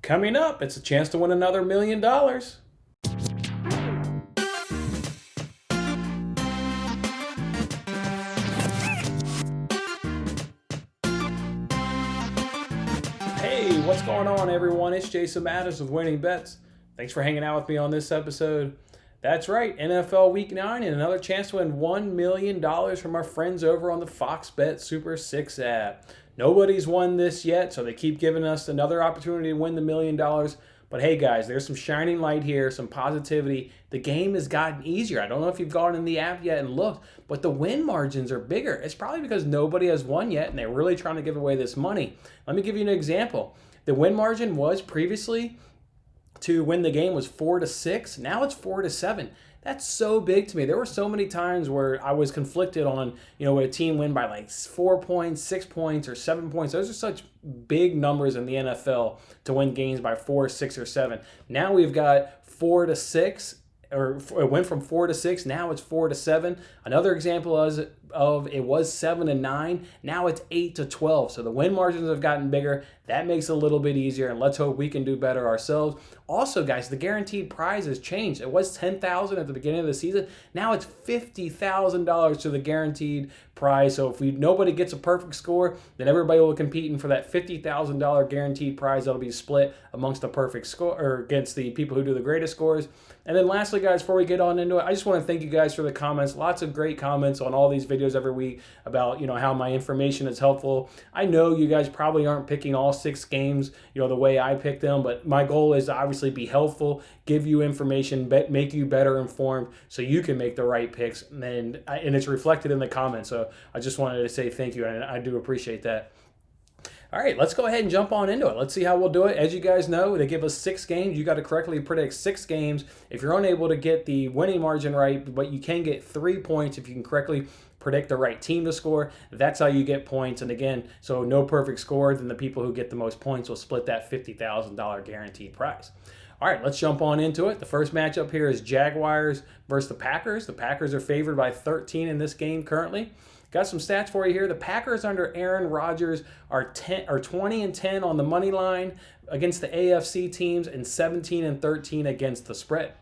Coming up, it's a chance to win another $1 million. Hey, what's going on, everyone? It's Jason Matters with Winning Bets. Thanks for hanging out with me on this episode. That's right, NFL Week 9 and another chance to win $1 million from our friends over on the Fox Bet Super 6 app. Nobody's won this yet, so they keep giving us another opportunity to win the $1 million. But hey guys, there's some shining light here, some positivity. The game has gotten easier. I don't know if you've gone in the app yet and looked, but the win margins are bigger. It's probably because nobody has won yet and they're really trying to give away this money. Let me give you an example. The win margin was previously to win the game was 4-6. Now it's 4-7. That's so big to me. There were so many times where I was conflicted on, would a team win by like 4 points, 6 points, or 7 points. Those are such big numbers in the NFL to win games by 4, 6, or 7. Now we've got 4-6, or it went from 4-6. Now it's 4-7. Another example of it was 7-9. Now it's 8-12. So the win margins have gotten bigger. That makes it a little bit easier, and let's hope we can do better ourselves. Also, guys, the guaranteed prize has changed. It was $10,000 at the beginning of the season. Now it's $50,000 to the guaranteed prize. So if nobody gets a perfect score, then everybody will compete in for that $50,000 guaranteed prize that'll be split amongst the perfect score or against the people who do the greatest scores. And then lastly, guys, before we get on into it, I just want to thank you guys for the comments. Lots of great comments on all these videos every week about, how my information is helpful. I know you guys probably aren't picking all 6 games, the way I picked them, but my goal is to obviously be helpful, give you information, make you better informed so you can make the right picks, and it's reflected in the comments. So I just wanted to say thank you, and I do appreciate that. All right, let's go ahead and jump on into it. Let's see how we'll do it. As you guys know, they give us 6 games. You got to correctly predict 6 games. If you're unable to get the winning margin right, but you can get 3 points if you can correctly predict the right team to score, that's how you get points. And again, so no perfect score, then the people who get the most points will split that $50,000 guaranteed prize. All right, let's jump on into it. The first matchup here is Jaguars versus the Packers. The Packers are favored by 13 in this game currently. Got some stats for you here. The Packers under Aaron Rodgers are 20-10 on the money line against the AFC teams and 17-13 against the spread.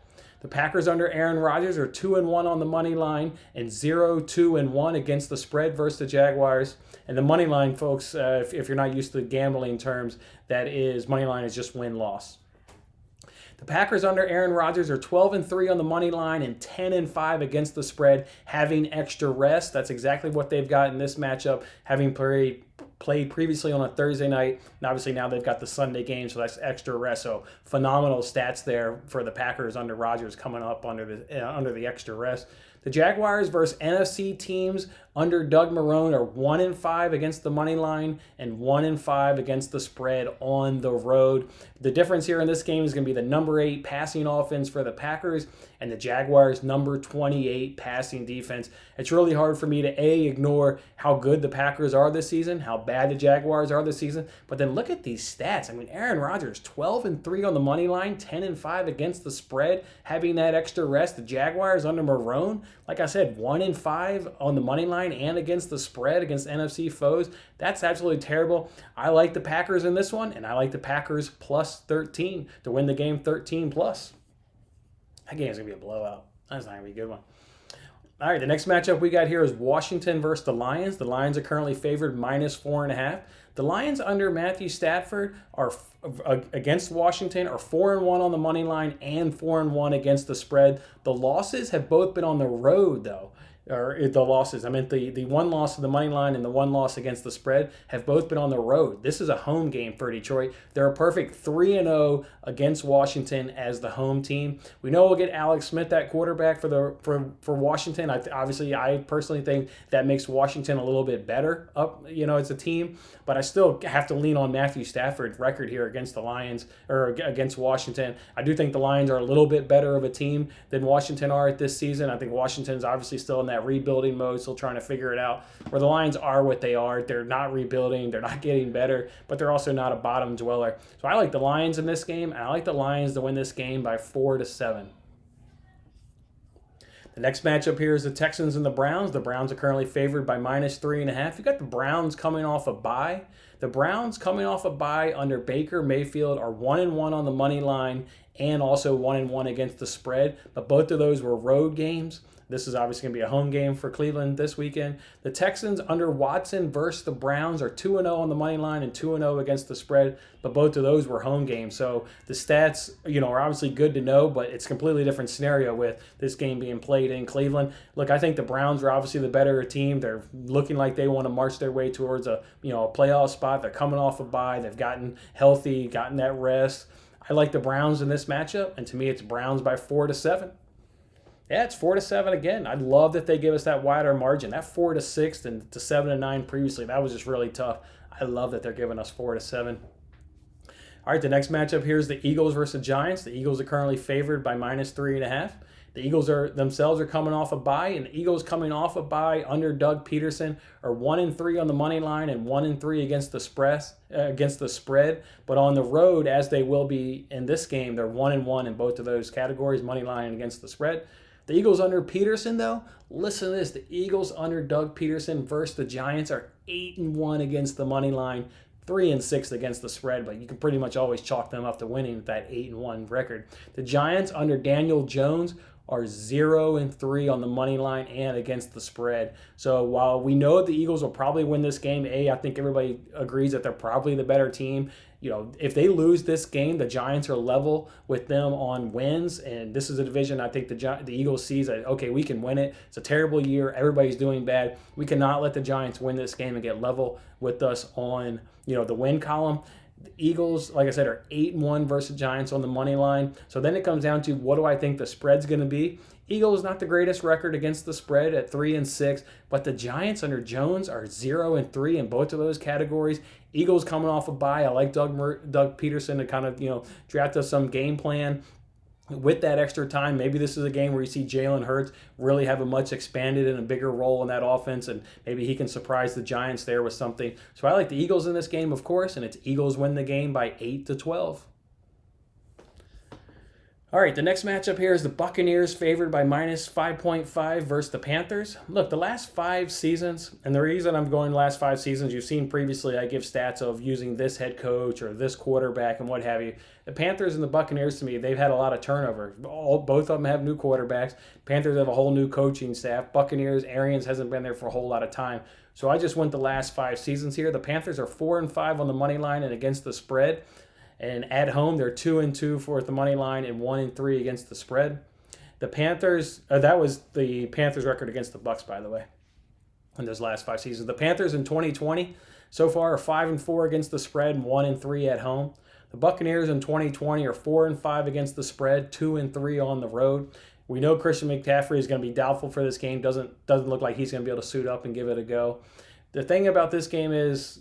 The Packers under Aaron Rodgers are 2-1 on the money line and 0-2-1 against the spread versus the Jaguars. And the money line, folks, if you're not used to gambling terms, that is money line is just win-loss. The Packers under Aaron Rodgers are 12-3 on the money line and 10-5 against the spread, having extra rest. That's exactly what they've got in this matchup, having played previously on a Thursday night, and obviously now they've got the Sunday game, so that's extra rest. So phenomenal stats there for the Packers under Rodgers coming up under the extra rest. The Jaguars versus NFC teams under Doug Marrone are 1-5 against the money line and 1-5 against the spread on the road. The difference here in this game is going to be the number 8 passing offense for the Packers and the Jaguars number 28 passing defense. It's really hard for me to ignore how good the Packers are this season, how bad the Jaguars are this season, but then look at these stats. I mean, Aaron Rodgers 12-3 on the money line, 10-5 against the spread, having that extra rest. The Jaguars under Marrone, like I said, 1-5 on the money line and against the spread against NFC foes. That's absolutely terrible. I like the Packers in this one, and I like the Packers plus 13 to win the game 13+. That game is going to be a blowout. That's not going to be a good one. All right, the next matchup we got here is Washington versus the Lions. The Lions are currently favored -4.5. The Lions under Matthew Stafford are against Washington are 4-1 on the money line and 4-1 against the spread. The losses have both been on the road, though. Or the losses, I meant the one loss to the money line and the one loss against the spread have both been on the road. This is a home game for Detroit. They're a perfect 3-0 against Washington as the home team. We know we'll get Alex Smith at quarterback for Washington. I personally think that makes Washington a little bit better up, as a team. But I still have to lean on Matthew Stafford's record here against the Lions or against Washington. I do think the Lions are a little bit better of a team than Washington are at this season. I think Washington's obviously still in that rebuilding mode, still trying to figure it out, where the Lions are what they are. They're not rebuilding, they're not getting better, but they're also not a bottom dweller. So I like the Lions in this game, and I like the Lions to win this game by 4-7. The next matchup here is the Texans and the Browns. The Browns are currently favored by -3.5. You got the Browns coming off a bye. The Browns, coming off a bye under Baker Mayfield, are 1-1 on the money line and also 1-1 against the spread. But both of those were road games. This is obviously going to be a home game for Cleveland this weekend. The Texans under Watson versus the Browns are 2-0 on the money line and 2-0 against the spread, but both of those were home games. So the stats, are obviously good to know, but it's a completely different scenario with this game being played in Cleveland. Look, I think the Browns are obviously the better team. They're looking like they want to march their way towards a playoff spot. They're coming off a bye. They've gotten healthy, gotten that rest. I like the Browns in this matchup, and to me, it's Browns by 4-7. Yeah, it's 4-7 again. I'd love that they give us that wider margin. That 4-6 and to 7-9 previously, that was just really tough. I love that they're giving us 4-7. All right, the next matchup here is the Eagles versus the Giants. The Eagles are currently favored by -3.5. The Eagles themselves are coming off a bye, and the Eagles coming off a bye under Doug Peterson are 1-3 on the money line and 1-3 against the spread. But on the road, as they will be in this game, they're 1-1 in both of those categories, money line and against the spread. The Eagles under Peterson, though, listen to this. The Eagles under Doug Peterson versus the Giants are 8-1 against the money line, 3-6 against the spread, but you can pretty much always chalk them up to winning with that 8-1 record. The Giants under Daniel Jones are 0-3 on the money line and against the spread. So while we know the Eagles will probably win this game, I think everybody agrees that they're probably the better team. If they lose this game, the Giants are level with them on wins, and this is a division I think the Eagles sees that, okay, we can win it. It's a terrible year. Everybody's doing bad. We cannot let the Giants win this game and get level with us on, the win column. The Eagles, like I said, are 8-1 versus Giants on the money line. So then it comes down to, what do I think the spread's going to be? Eagles not the greatest record against the spread at 3-6, but the Giants under Jones are 0-3 in both of those categories. Eagles coming off a bye. I like Doug Peterson to kind of draft us some game plan. With that extra time, maybe this is a game where you see Jalen Hurts really have a much expanded and a bigger role in that offense, and maybe he can surprise the Giants there with something. So I like the Eagles in this game, of course, and it's Eagles win the game by 8-12. All right, the next matchup here is the Buccaneers favored by -5.5 versus the Panthers. Look, the last 5 seasons, and the reason I'm going last 5 seasons, you've seen previously I give stats of using this head coach or this quarterback and what have you. The Panthers and the Buccaneers, to me, they've had a lot of turnover. Both of them have new quarterbacks. Panthers have a whole new coaching staff. Buccaneers, Arians hasn't been there for a whole lot of time. So I just went the last 5 seasons here. The Panthers are 4-5 on the money line and against the spread. And at home, they're 2-2 for the money line and 1-3 against the spread. The Panthers, that was the Panthers' record against the Bucs, by the way, in those last 5 seasons. The Panthers in 2020 so far are 5-4 against the spread and 1-3 at home. The Buccaneers in 2020 are 4-5 against the spread, 2-3 on the road. We know Christian McCaffrey is going to be doubtful for this game. Doesn't look like he's going to be able to suit up and give it a go. The thing about this game is,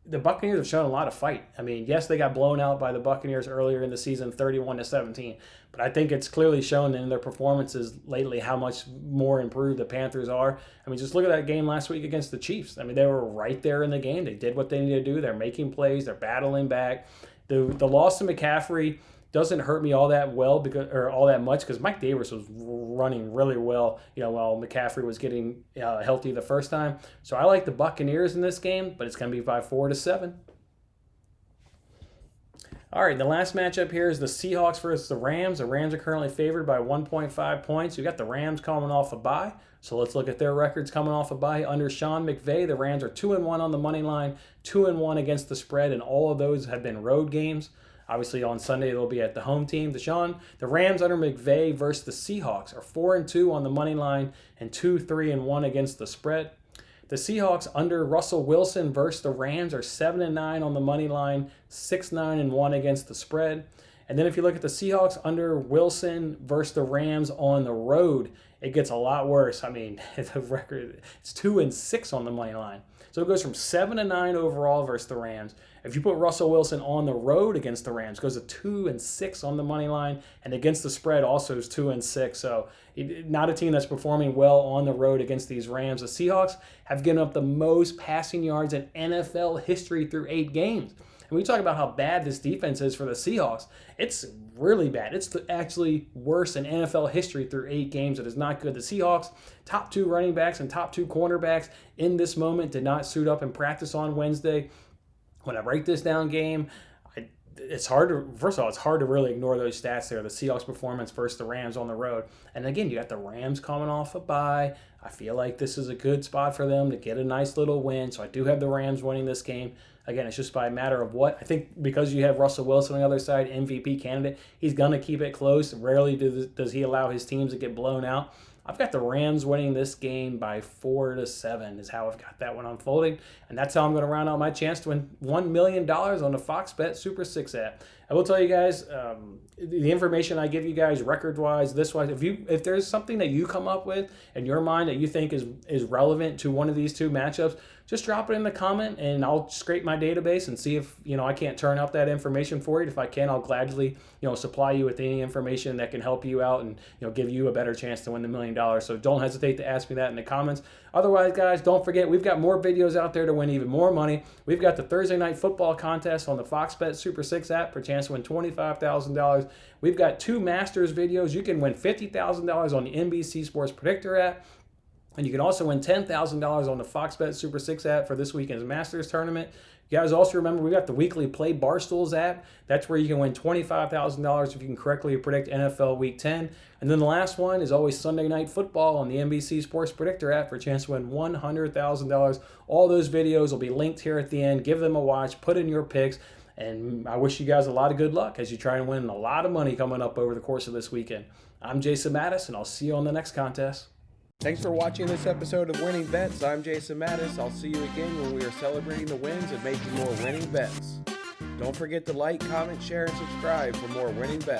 the Buccaneers have shown a lot of fight. I mean, yes, they got blown out by the Buccaneers earlier in the season, 31-17. But I think it's clearly shown in their performances lately how much more improved the Panthers are. I mean, just look at that game last week against the Chiefs. I mean, they were right there in the game. They did what they needed to do. They're making plays. They're battling back. The loss to McCaffrey doesn't hurt me all that much because Mike Davis was running really well, while McCaffrey was getting healthy the first time. So I like the Buccaneers in this game, but it's going to be by 4-7. All right, the last matchup here is the Seahawks versus the Rams. The Rams are currently favored by 1.5 points. You got the Rams coming off a bye. So let's look at their records coming off a bye. Under Sean McVay, the Rams are 2-1 on the money line, 2-1 against the spread, and all of those have been road games. Obviously, on Sunday, they'll be at the home team. The Rams under McVay versus the Seahawks are 4-2 on the money line and 2-3-1 against the spread. The Seahawks under Russell Wilson versus the Rams are 7-9 on the money line, 6-9-1 against the spread. And then if you look at the Seahawks under Wilson versus the Rams on the road, it gets a lot worse. I mean, the record, it's 2-6 on the money line. So it goes from 7-9 overall versus the Rams. If you put Russell Wilson on the road against the Rams, it goes to 2-6 on the money line, and against the spread also is 2-6. So not a team that's performing well on the road against these Rams. The Seahawks have given up the most passing yards in NFL history through 8 games. And we talk about how bad this defense is for the Seahawks. It's really bad. It's actually worse in NFL history through 8 games. It is not good. The Seahawks, top 2 running backs and top 2 cornerbacks in this moment did not suit up in practice on Wednesday. When I break this down game, it's hard to, first of all, it's hard to really ignore those stats there. The Seahawks performance versus the Rams on the road. And again, you got the Rams coming off a bye. I feel like this is a good spot for them to get a nice little win. So I do have the Rams winning this game. Again, it's just by a matter of what. I think because you have Russell Wilson on the other side, MVP candidate, he's going to keep it close. Rarely does he allow his teams to get blown out. I've got the Rams winning this game by 4-7 is how I've got that one unfolding. And that's how I'm going to round out my chance to win $1 million on the Fox Bet Super 6 app. I will tell you guys, the information I give you guys record-wise, this-wise, if there's something that you come up with in your mind that you think is relevant to one of these two matchups, just drop it in the comment and I'll scrape my database and see if, I can't turn up that information for you. If I can, I'll gladly, supply you with any information that can help you out and, give you a better chance to win the $1 million. So don't hesitate to ask me that in the comments. Otherwise, guys, don't forget, we've got more videos out there to win even more money. We've got the Thursday Night Football contest on the Fox Bet Super 6 app for a chance to win $25,000. We've got 2 Masters videos. You can win $50,000 on the NBC Sports Predictor app. And you can also win $10,000 on the Fox Bet Super 6 app for this weekend's Masters tournament. You guys also remember we got the weekly Play Barstools app. That's where you can win $25,000 if you can correctly predict NFL Week 10. And then the last one is always Sunday Night Football on the NBC Sports Predictor app for a chance to win $100,000. All those videos will be linked here at the end. Give them a watch. Put in your picks. And I wish you guys a lot of good luck as you try and win a lot of money coming up over the course of this weekend. I'm Jason Mattis, and I'll see you on the next contest. Thanks for watching this episode of Winning Bets. I'm Jason Mattis. I'll see you again when we are celebrating the wins and making more winning bets. Don't forget to like, comment, share, and subscribe for more winning bets.